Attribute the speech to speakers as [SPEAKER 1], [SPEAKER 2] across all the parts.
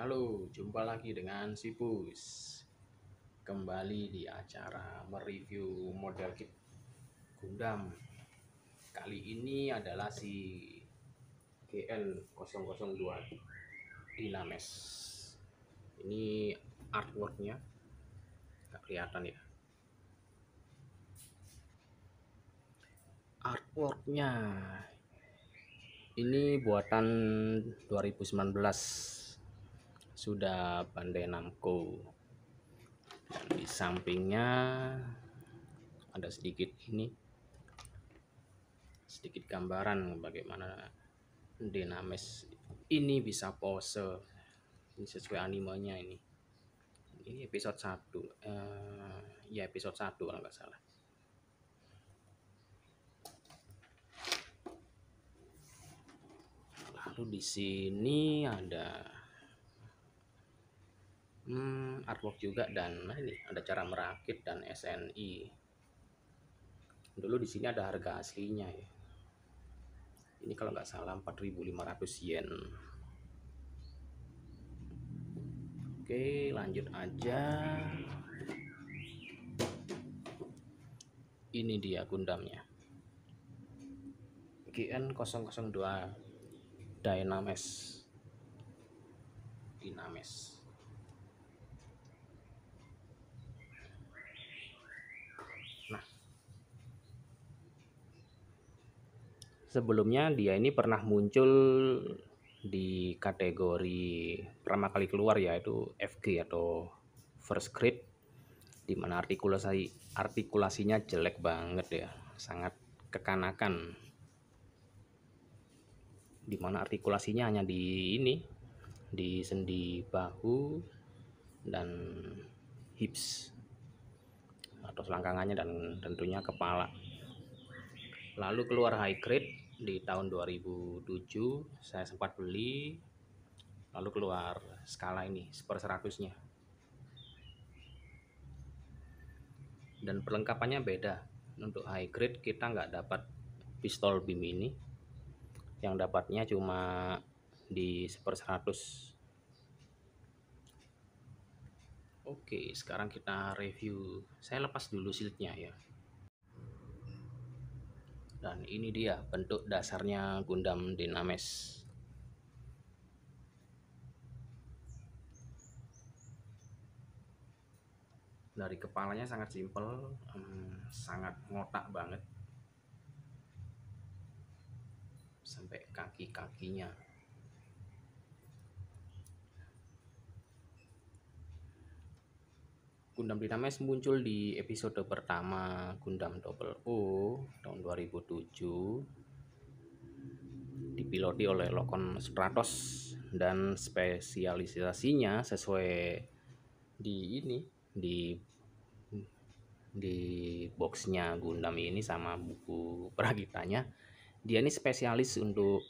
[SPEAKER 1] Halo, jumpa lagi dengan si Pus. Kembali di acara mereview model kit Gundam. Kali ini adalah si GN002 Dynames. Ini artworknya, nggak kelihatan ya. Artworknya ini buatan 2019, sudah Bandai Namco. Dan di sampingnya ada sedikit gambaran bagaimana Dynames ini bisa pose. Ini sesuai animenya ini. Ini episode 1. Ya episode 1 kalau nggak salah. Lalu di sini ada artwork juga, dan ini ada cara merakit dan SNI. Dulu di sini ada harga aslinya ya. Ini kalau nggak salah 4.500 yen. Oke, lanjut aja. Ini dia Gundamnya. GN002 Dynames. Nah, sebelumnya dia ini pernah muncul di kategori pertama kali keluar, yaitu FG atau first grade, dimana artikulasinya jelek banget ya, sangat kekanakan, dimana artikulasinya hanya di sendi bahu dan hips atau selangkangannya, dan tentunya kepala. Lalu keluar high grade di tahun 2007, saya sempat beli. Lalu keluar skala ini per 100-nya, dan perlengkapannya beda. Untuk high grade kita nggak dapat pistol beam ini, yang dapatnya cuma di per 100. Oke, sekarang kita review. Saya lepas dulu shieldnya ya. Dan ini dia bentuk dasarnya Gundam Dynames. Dari kepalanya sangat simpel, sangat ngotak banget, sampai kaki-kakinya. Gundam Dynames muncul di episode pertama Gundam Double O tahun 2007, dipiloti oleh Lokon Stratos, dan spesialisasinya sesuai di boxnya Gundam ini sama buku perakitanya, dia ini spesialis untuk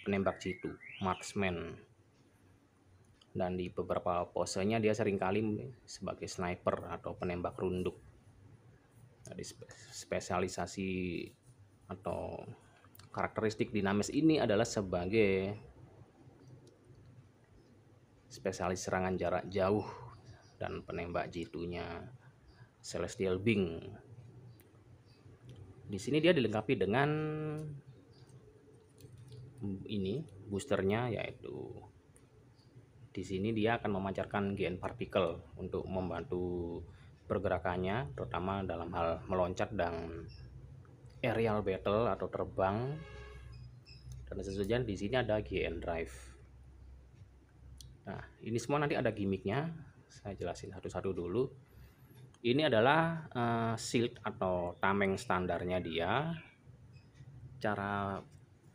[SPEAKER 1] penembak jitu, marksman, dan di beberapa posenya dia seringkali sebagai sniper atau penembak runduk. Jadi spesialisasi atau karakteristik Dynames ini adalah sebagai spesialis serangan jarak jauh dan penembak jitunya Celestial Being. Di sini dia dilengkapi dengan ini boosternya, yaitu di sini dia akan memancarkan GN particle untuk membantu pergerakannya, terutama dalam hal meloncat dan aerial battle atau terbang. Dan sesuai di sini ada GN drive. Nah, ini semua nanti ada gimmicknya, saya jelasin satu-satu dulu. Ini adalah shield atau tameng standarnya dia. Cara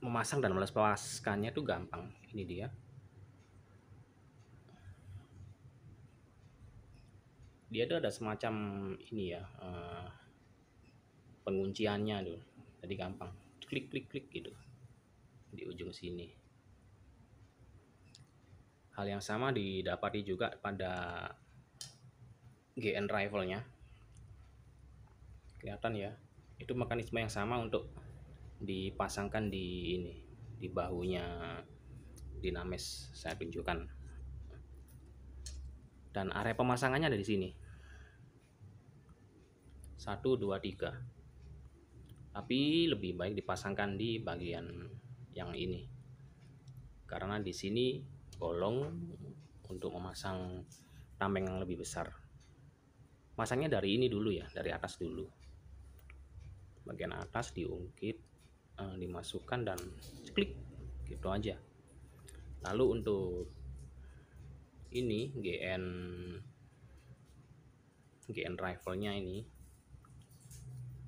[SPEAKER 1] memasang dan melepaskannya itu gampang. Ini dia. Dia itu ada semacam ini ya, pengunciannya tuh. Jadi gampang. Klik gitu di ujung sini. Hal yang sama didapati juga pada GN rifle-nya. Kelihatan ya, itu mekanisme yang sama untuk dipasangkan di bahunya Dynames. Saya tunjukkan. Dan area pemasangannya ada di sini. 1, 2, 3. Tapi lebih baik dipasangkan di bagian yang ini. Karena di sini bolong untuk memasang tameng yang lebih besar. Masangnya dari ini dulu ya, dari atas dulu. Bagian atas diungkit, dimasukkan dan klik, gitu aja. Lalu untuk ini GN rifle-nya ini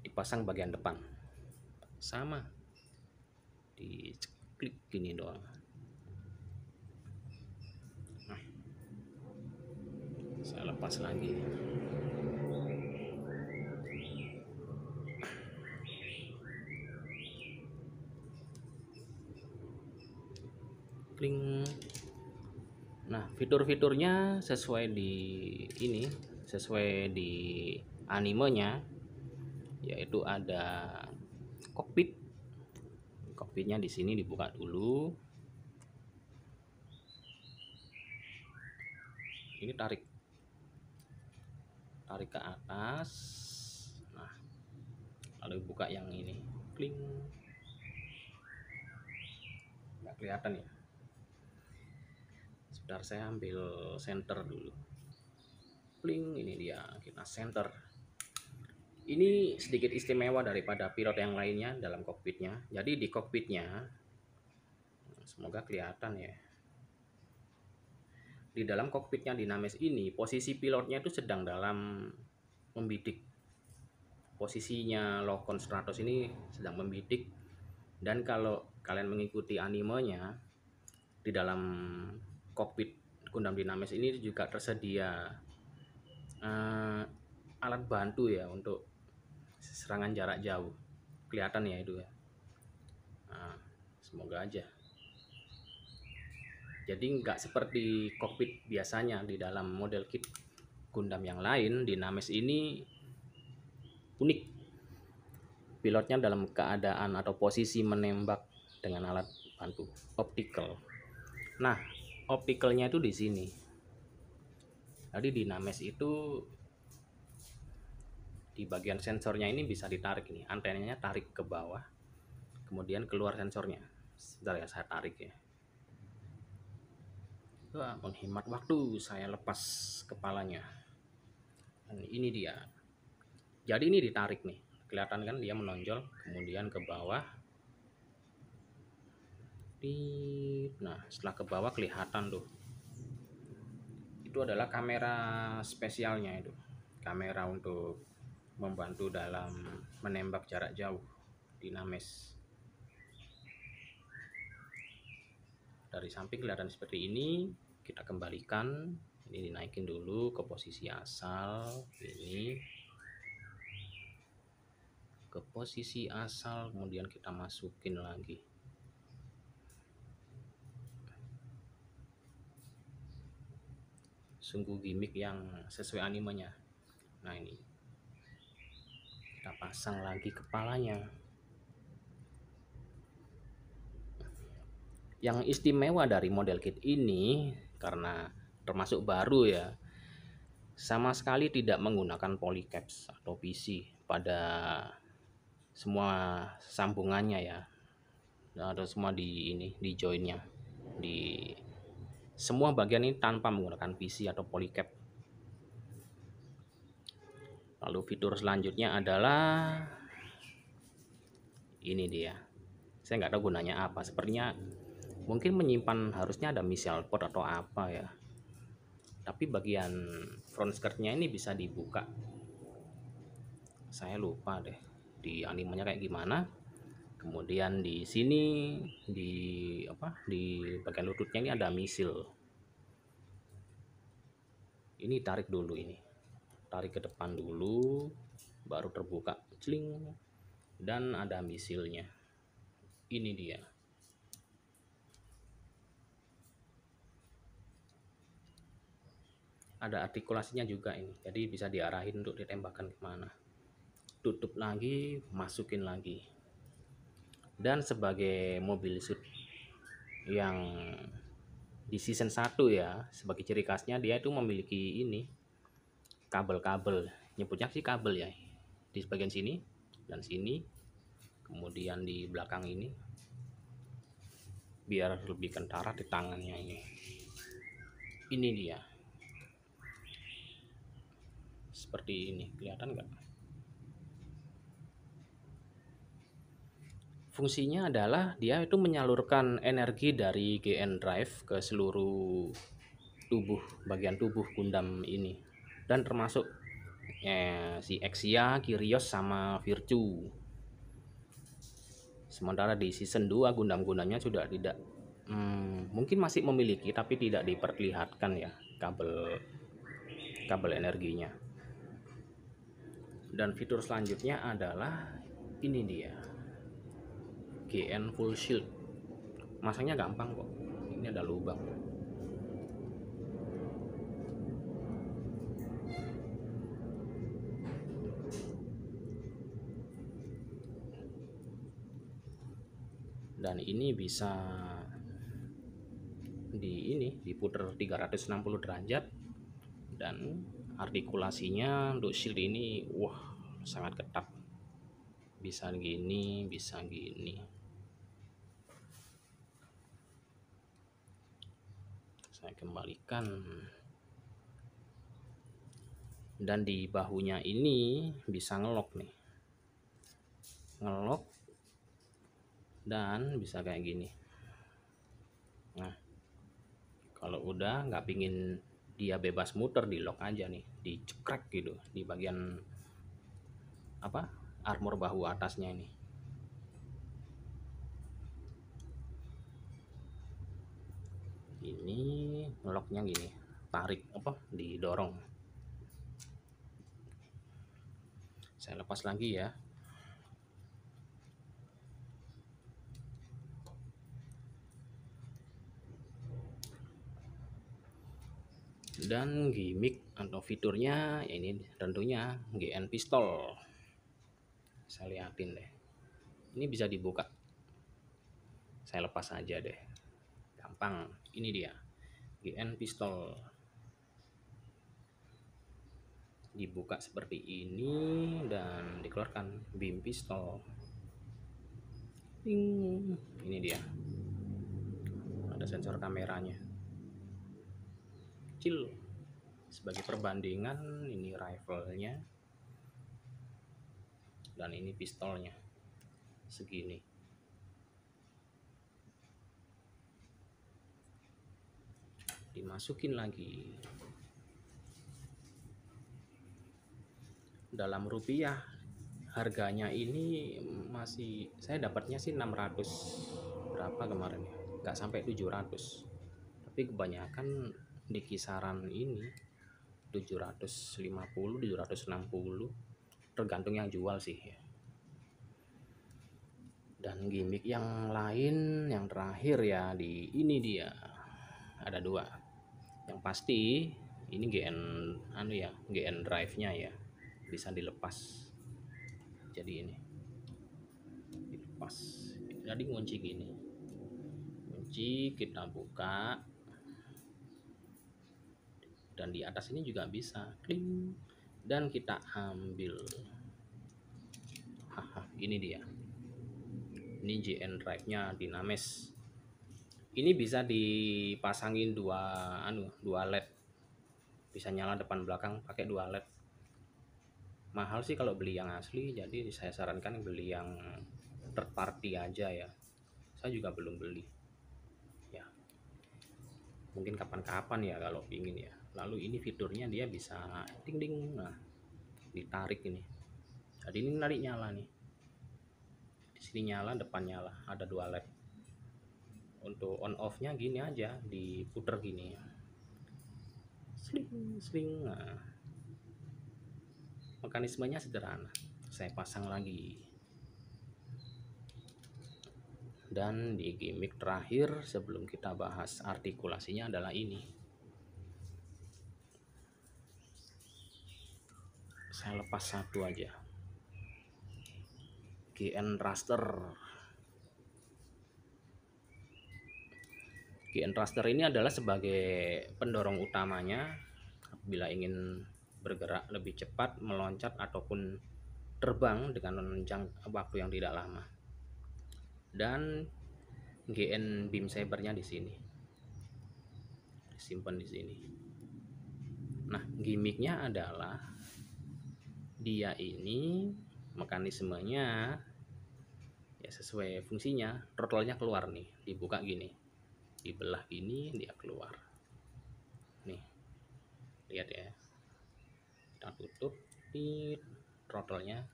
[SPEAKER 1] dipasang bagian depan. Sama. Diklik gini doang. Nah, saya lepas lagi. Kling. Nah, fitur-fiturnya sesuai di animenya, yaitu ada kokpit. Kokpitnya di sini dibuka dulu. Ini tarik ke atas. Nah, lalu buka yang ini. Kling. Nggak kelihatan ya. Sebentar, saya ambil center dulu. Pling, ini dia, kita center. Ini sedikit istimewa daripada pilot yang lainnya dalam kokpitnya. Jadi di kokpitnya, semoga kelihatan ya. Di dalam kokpitnya Dynamesh ini, posisi pilotnya itu sedang dalam membidik. Posisinya Lockon Stratos ini sedang membidik. Dan kalau kalian mengikuti animenya, di dalam kokpit Gundam Dynamesh ini juga tersedia alat bantu ya untuk serangan jarak jauh. Kelihatan ya itu ya. Nah, semoga aja. Jadi nggak seperti kokpit biasanya di dalam model kit Gundam yang lain. Dynamesh ini unik. Pilotnya dalam keadaan atau posisi menembak dengan alat bantu optical. Nah, opticalnya itu di sini. Jadi Dynamesh itu di bagian sensornya ini bisa ditarik nih, antenanya tarik ke bawah, kemudian keluar sensornya. Sebentar ya, saya tarik ya. Wah, menghemat waktu, saya lepas kepalanya. Dan ini dia. Jadi ini ditarik nih, kelihatan kan dia menonjol, kemudian ke bawah. Nah, setelah ke bawah kelihatan tuh. Itu adalah kamera spesialnya itu. Kamera untuk membantu dalam menembak jarak jauh Dynamesh. Dari samping kelihatan seperti ini. Kita kembalikan. Ini dinaikin dulu ke posisi asal. Ini ke posisi asal, kemudian kita masukin lagi. Sungguh gimmick yang sesuai animenya. Nah, ini kita pasang lagi kepalanya. Yang istimewa dari model kit ini, karena termasuk baru ya, sama sekali tidak menggunakan polycaps atau PC pada semua sambungannya ya, atau semua di joinnya, di semua bagian ini tanpa menggunakan PC atau polycap. Lalu fitur selanjutnya adalah ini dia. Saya nggak tahu gunanya apa. Sepertinya mungkin menyimpan, harusnya ada missile port atau apa ya. Tapi bagian front skirtnya ini bisa dibuka. Saya lupa deh di animenya kayak gimana. Kemudian di sini di bagian lututnya ini ada misil. Ini tarik dulu ini. Tarik ke depan dulu, baru terbuka, cling, dan ada misilnya. Ini dia. Ada artikulasinya juga ini, jadi bisa diarahin untuk ditembakkan kemana. Tutup lagi, masukin lagi. Dan sebagai mobil suit yang di season 1 ya, sebagai ciri khasnya dia itu memiliki ini kabel-kabel, nyebutnya sih kabel ya, di bagian sini dan sini, kemudian di belakang ini biar lebih kentara di tangannya ini dia seperti ini, kelihatan nggak? Fungsinya adalah dia itu menyalurkan energi dari GN drive ke seluruh tubuh, bagian tubuh Gundam ini, dan termasuk si Exia, Kyrios sama Virtue. Sementara di season 2 Gundam-Gundamnya sudah tidak, mungkin masih memiliki tapi tidak diperlihatkan ya kabel energinya. Dan fitur selanjutnya adalah ini dia, GN full shield. Masangnya gampang kok, ini ada lubang. Dan ini bisa diputar 360 derajat, dan artikulasinya untuk shield ini wah sangat ketat, bisa gini bisa gini. Saya kembalikan, dan di bahunya ini bisa ngelok nih, ngelok dan bisa kayak gini. Nah kalau udah nggak pingin dia bebas muter, di lock aja nih, dicekrek gitu di bagian apa armor bahu atasnya ini. Ini ngeloknya gini, tarik apa didorong. Saya lepas lagi ya. Dan gimmick atau fiturnya ini tentunya GN pistol. Saya liatin deh, ini bisa dibuka, saya lepas aja deh, gampang. Ini dia GN pistol, dibuka seperti ini dan dikeluarkan beam pistol. Ini dia, ada sensor kameranya kecil. Sebagai perbandingan, ini rifle-nya dan ini pistolnya segini. Dimasukin lagi. Dalam rupiah harganya ini masih, saya dapatnya sih 600 berapa kemarin ya, nggak sampai 700, tapi kebanyakan di kisaran ini 750 760, tergantung yang jual sih ya. Dan gimmick yang lain yang terakhir ya, di ini dia ada dua. Yang pasti ini GN drive nya ya, bisa dilepas. Jadi ini dilepas, jadi kunci gini, kunci kita buka, dan di atas ini juga bisa kling, dan kita ambil. Ini dia, ini GN drive nya Dynamesh. Ini bisa dipasangin dua LED, bisa nyala depan belakang pakai 2 LED. Mahal sih kalau beli yang asli, jadi saya sarankan beli yang third party aja ya. Saya juga belum beli ya, mungkin kapan-kapan ya kalau pingin ya. Lalu ini fiturnya dia bisa ding ding, nah ditarik ini, jadi ini narik nyala nih, di sini nyala, depan nyala, ada 2 LED. Untuk on off nya gini aja, diputer gini, sling sling. Nah, mekanismenya sederhana. Saya pasang lagi. Dan di gimmick terakhir sebelum kita bahas artikulasinya adalah ini. Saya lepas satu aja, GN Raster. GN thruster ini adalah sebagai pendorong utamanya bila ingin bergerak lebih cepat, meloncat ataupun terbang dengan waktu yang tidak lama. Dan GN beam sabernya di sini, disimpan di sini. Nah, gimmicknya adalah dia ini mekanismenya ya sesuai fungsinya. Throttle-nya keluar nih, dibuka gini, dibelah gini, dia keluar nih, lihat ya, kita tutup, throttle-nya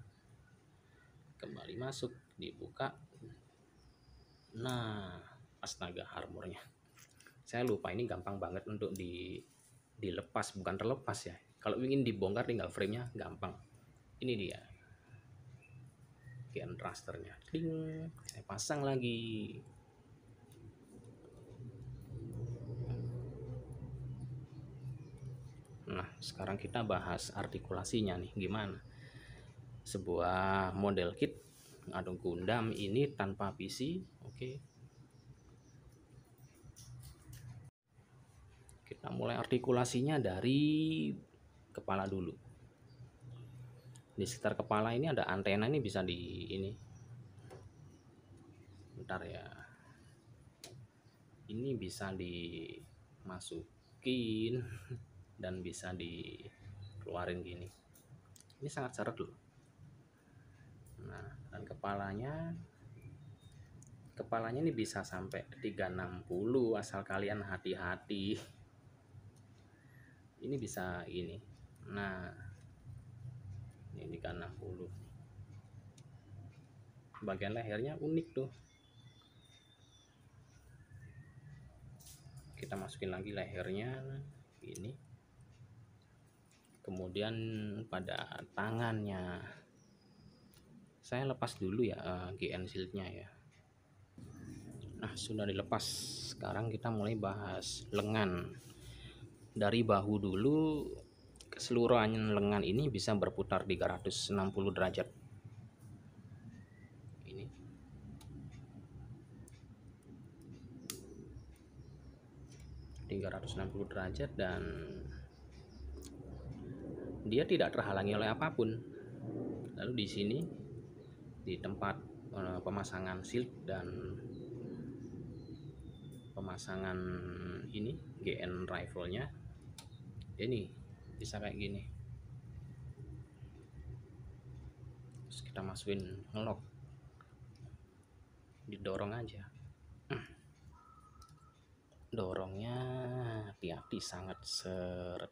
[SPEAKER 1] kembali masuk, dibuka. Nah, astaga, armornya saya lupa, ini gampang banget untuk dilepas, bukan terlepas ya. Kalau ingin dibongkar tinggal frame-nya, gampang. Ini dia GN thrusternya, saya pasang lagi. Nah, sekarang kita bahas artikulasinya nih, gimana sebuah model kit Adong Gundam ini tanpa PC. Oke, kita mulai artikulasinya dari kepala dulu. Di sekitar kepala ini ada antena, ini bisa ini bentar ya, ini bisa dimasukin dan bisa dikeluarin gini. Ini sangat seret loh. Nah, dan kepalanya ini bisa sampai 360, asal kalian hati-hati. Ini bisa ini. Nah, ini 360. Bagian lehernya unik tuh. Kita masukin lagi lehernya ini. Kemudian pada tangannya saya lepas dulu ya GN shieldnya ya. Nah, sudah dilepas. Sekarang kita mulai bahas lengan. Dari bahu dulu, keseluruhan lengan ini bisa berputar 360 derajat. Ini 360 derajat dan dia tidak terhalangi oleh apapun. Lalu di sini, di tempat pemasangan shield dan pemasangan ini GN rifle-nya, ini bisa kayak gini. Terus kita masukin ngelok, didorong aja. Dorongnya hati-hati, sangat seret,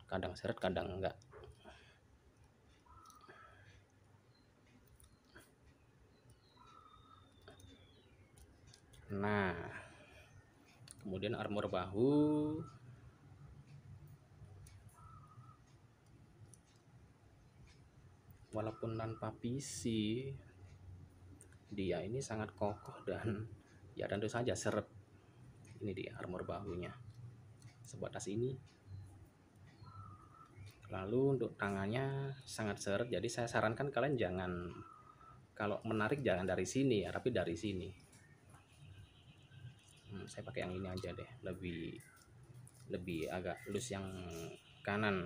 [SPEAKER 1] kadang seret kadang enggak. Nah, kemudian armor bahu, walaupun tanpa PC, dia ini sangat kokoh dan ya tentu saja seret. Ini dia armor bahunya, sebatas ini. Lalu untuk tangannya sangat seret, jadi saya sarankan kalian jangan, kalau menarik jangan dari sini ya, tapi dari sini. Saya pakai yang ini aja deh, lebih agak lus yang kanan.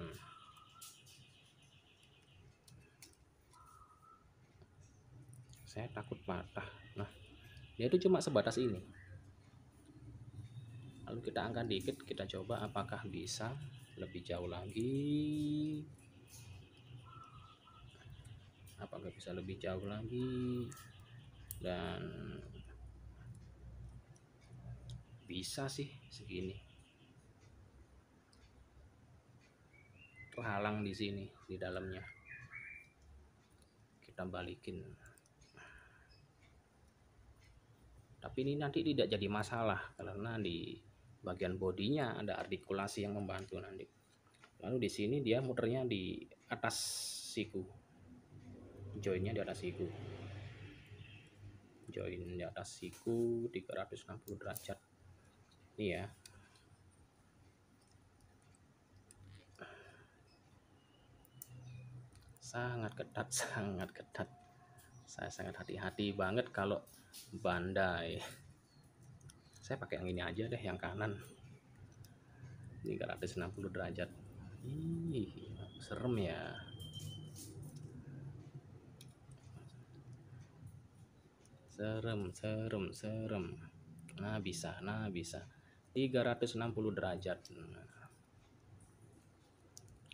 [SPEAKER 1] Saya takut patah. Nah, dia itu cuma sebatas ini. Lalu kita angkat dikit, kita coba apakah bisa lebih jauh lagi. Apakah bisa lebih jauh lagi? Dan bisa sih segini. Terhalang di sini, di dalamnya. Kita balikin. Tapi ini nanti tidak jadi masalah karena di bagian bodinya ada artikulasi yang membantu nanti. Lalu di sini dia muternya di atas siku. Joinnya di atas siku. Join di atas siku 360 derajat. Ini ya. Sangat ketat, sangat ketat. Saya sangat hati-hati banget kalau Bandai. Saya pakai yang ini aja deh, yang kanan. 360 derajat. Ih, serem ya. Serem. Nah bisa 360 derajat.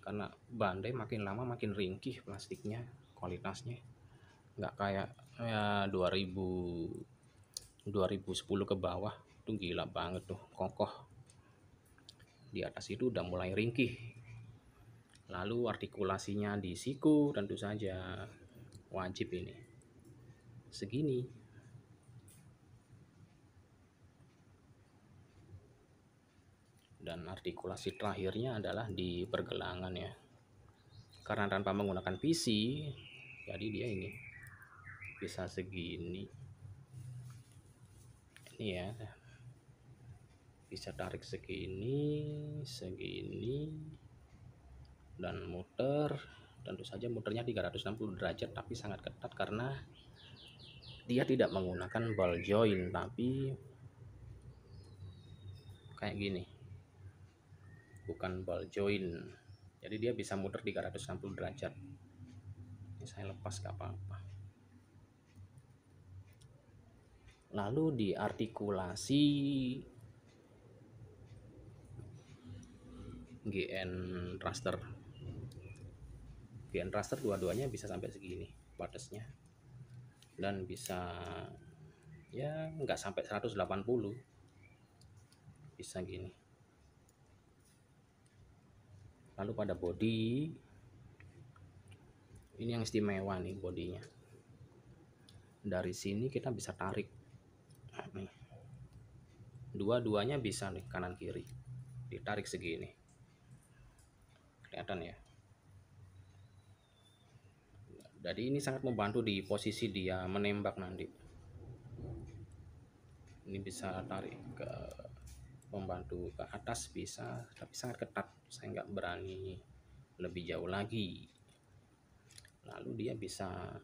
[SPEAKER 1] Karena bandai makin lama makin ringkih plastiknya, kualitasnya nggak kayak ya 2010 ke bawah tuh gila banget tuh, kokoh. Di atas itu udah mulai ringkih. Lalu artikulasinya di siku tentu saja wajib ini segini. Dan artikulasi terakhirnya adalah di pergelangan ya. Karena tanpa menggunakan PC, jadi dia ini bisa segini. Ini ya. Bisa tarik segini, dan muter. Tentu saja muternya 360 derajat, tapi sangat ketat karena dia tidak menggunakan ball joint, tapi kayak gini, bukan ball joint, jadi dia bisa muter 360 derajat. Ini saya lepas gak apa-apa. Lalu di artikulasi GN Thruster dua-duanya bisa sampai segini batasnya, dan bisa ya nggak sampai 180, bisa gini. Lalu pada body ini yang istimewa nih, bodinya dari sini kita bisa tarik nih, dua-duanya bisa nih, kanan kiri ditarik segini, kelihatan ya. Jadi ini sangat membantu di posisi dia menembak nanti. Ini bisa tarik ke, membantu ke atas bisa, tapi sangat ketat, saya nggak berani lebih jauh lagi. Lalu dia bisa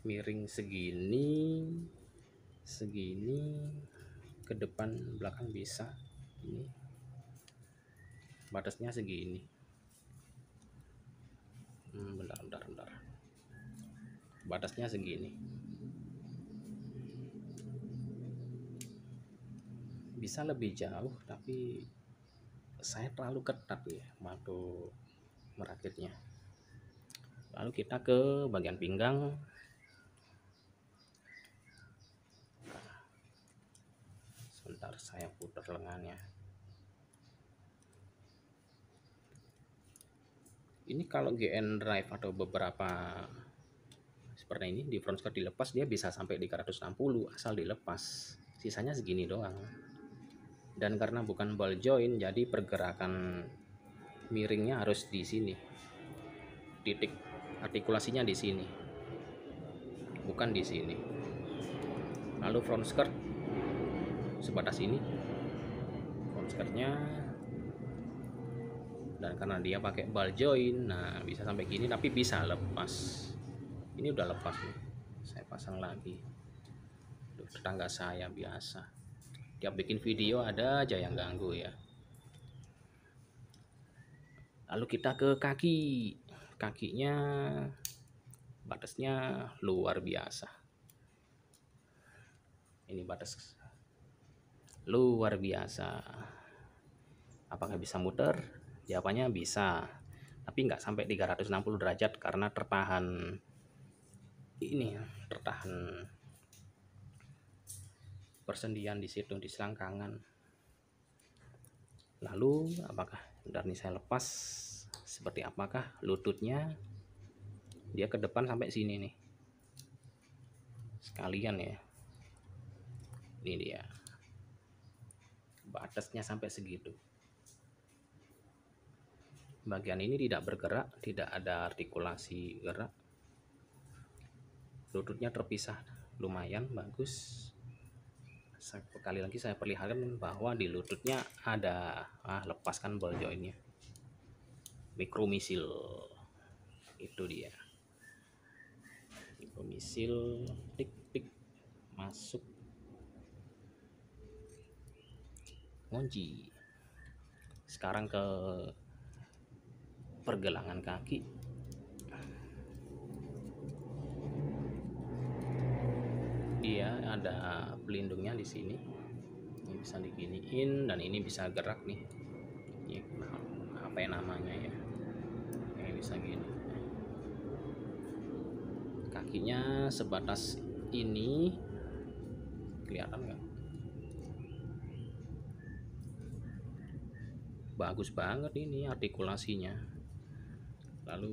[SPEAKER 1] miring segini ke depan belakang bisa. Ini batasnya segini. Bentar. Batasnya segini. Bisa lebih jauh, tapi saya terlalu ketat ya waktu merakitnya. Lalu kita ke bagian pinggang. Sebentar, saya putar lengannya. Ini kalau GN Drive atau beberapa seperti ini di front skirt dilepas, dia bisa sampai 360 asal dilepas. Sisanya segini doang. Dan karena bukan ball joint, jadi pergerakan miringnya harus di sini. Titik artikulasinya di sini, bukan di sini. Lalu front skirt sebatas ini front skirtnya, dan karena dia pakai ball joint, nah bisa sampai gini, tapi bisa lepas. Ini udah lepas nih, saya pasang lagi. Tetangga saya biasa tiap bikin video ada aja yang ganggu ya. Lalu kita ke kakinya, batasnya luar biasa. Ini batas luar biasa. Apakah bisa muter? Jawabannya bisa, tapi nggak sampai 360 derajat karena tertahan persendian di situ, di selangkangan. Lalu apakah dari saya lepas seperti apakah lututnya, dia ke depan sampai sini nih sekalian ya. Ini dia batasnya sampai segitu. Bagian ini tidak bergerak, tidak ada artikulasi gerak. Lututnya terpisah lumayan bagus. Sekali lagi saya perlihatkan bahwa di lututnya ada lepaskan ball jointnya, mikromisil. Itu dia mikromisil, tik masuk, ngunci. Sekarang ke pergelangan kaki, dia ada pelindungnya di sini. Ini bisa diginiin dan ini bisa gerak nih. Ini apa ya namanya ya? Ini bisa gini. Kakinya sebatas ini, kelihatan nggak? Bagus banget ini artikulasinya. Lalu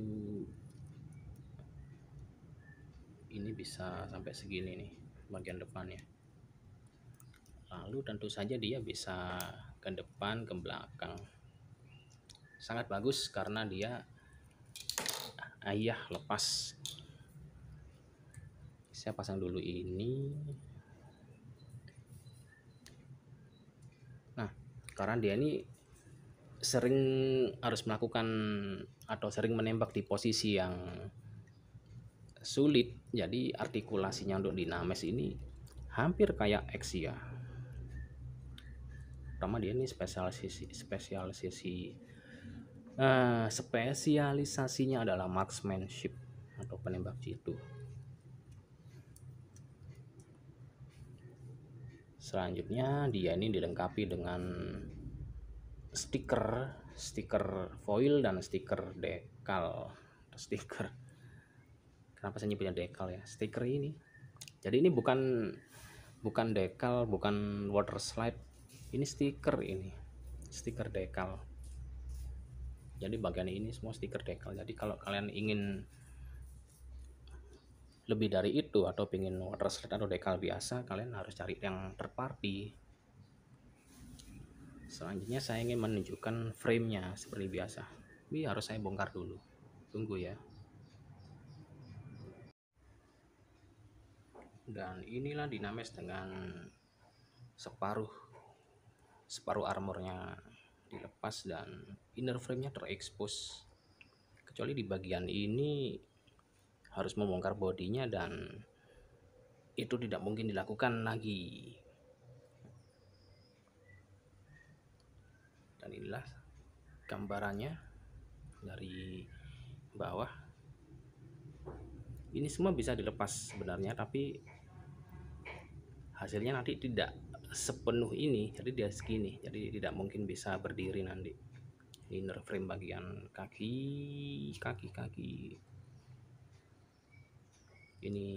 [SPEAKER 1] ini bisa sampai segini nih bagian depannya. Lalu tentu saja dia bisa ke depan, ke belakang. Sangat bagus karena dia lepas. Saya pasang dulu ini. Nah, karena dia ini sering harus melakukan atau sering menembak di posisi yang sulit, jadi artikulasinya untuk Dynamesh ini hampir kayak Exia. Pertama dia ini spesialisasinya adalah marksmanship atau penembak jitu. Selanjutnya dia ini dilengkapi dengan stiker foil dan stiker dekal. Kenapa saya nyebutnya dekal ya? Stiker ini. Jadi ini bukan dekal, bukan water slide. Ini stiker dekal. Jadi bagian ini semua stiker dekal. Jadi kalau kalian ingin lebih dari itu atau ingin water slide atau dekal biasa, kalian harus cari yang third party. Selanjutnya saya ingin menunjukkan frame-nya seperti biasa. Ini harus saya bongkar dulu. Tunggu ya. Dan inilah Dynamesh dengan separuh armornya dilepas dan inner frame-nya terekspos. Kecuali di bagian ini harus membongkar bodinya dan itu tidak mungkin dilakukan lagi. Dan inilah gambarannya dari bawah. Ini semua bisa dilepas sebenarnya, tapi hasilnya nanti tidak sepenuh ini, jadi dia segini, jadi tidak mungkin bisa berdiri nanti. Inner frame bagian kaki. Ini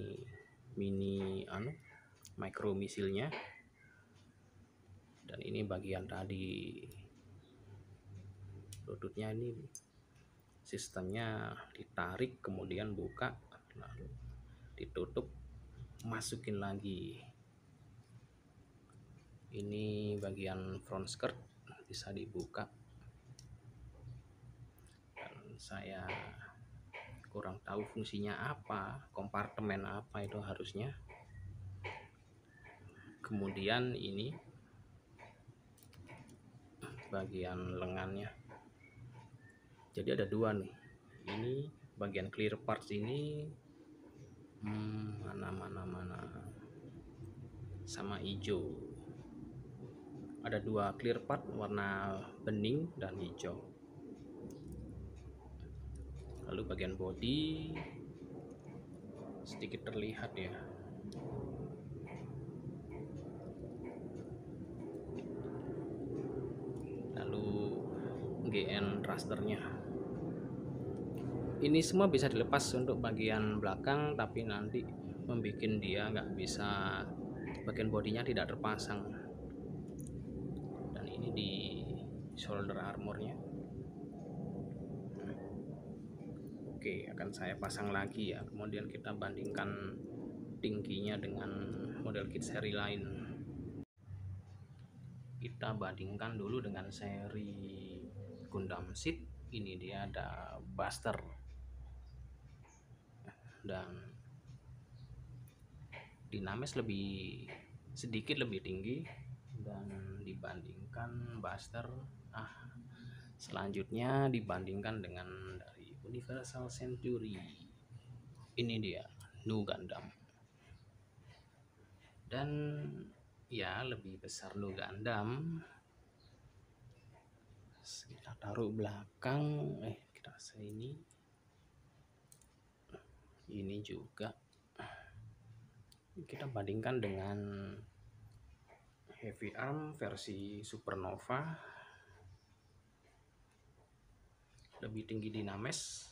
[SPEAKER 1] mini micro misilnya, dan ini bagian tadi lututnya. Ini sistemnya ditarik kemudian buka lalu ditutup, masukin lagi. Ini bagian front skirt bisa dibuka, dan saya kurang tahu fungsinya apa, kompartemen apa itu harusnya. Kemudian ini bagian lengannya, jadi ada dua nih. Ini bagian clear parts ini mana sama hijau. Ada dua clear part warna bening dan hijau. Lalu bagian body sedikit terlihat ya. Lalu GN thrusternya. Ini semua bisa dilepas untuk bagian belakang, tapi nanti membuat dia nggak bisa, bagian bodinya tidak terpasang. Dan ini di shoulder armornya. Oke, akan saya pasang lagi ya. Kemudian kita bandingkan tingginya dengan model kit seri lain. Kita bandingkan dulu dengan seri Gundam Seed. Ini dia ada Buster, dan Dynamesh sedikit lebih tinggi dan dibandingkan Buster. Selanjutnya dibandingkan dengan dari Universal Century. Ini dia Nu Gundam. dan ya lebih besar Nu Gundam. Kita taruh belakang, kita ini juga kita bandingkan dengan Heavy Arm versi Supernova, lebih tinggi dinames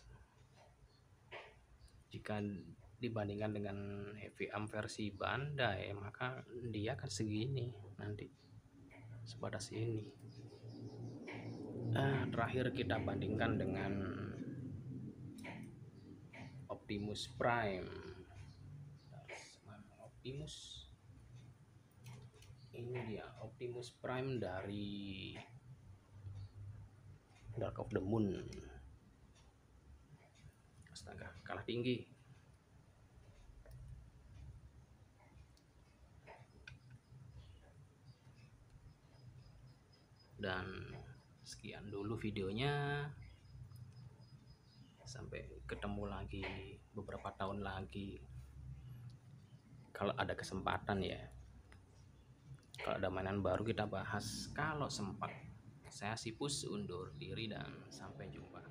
[SPEAKER 1] jika dibandingkan dengan Heavy Arm versi Bandai, maka dia akan segini nanti, sebatas ini. Terakhir kita bandingkan dengan Optimus Prime. Ini dia Optimus Prime dari Dark of the Moon. Astaga, kalah tinggi. Dan sekian dulu videonya, sampai ketemu lagi beberapa tahun lagi kalau ada kesempatan ya. Kalau ada mainan baru kita bahas kalau sempat. Saya Sipus undur diri dan sampai jumpa.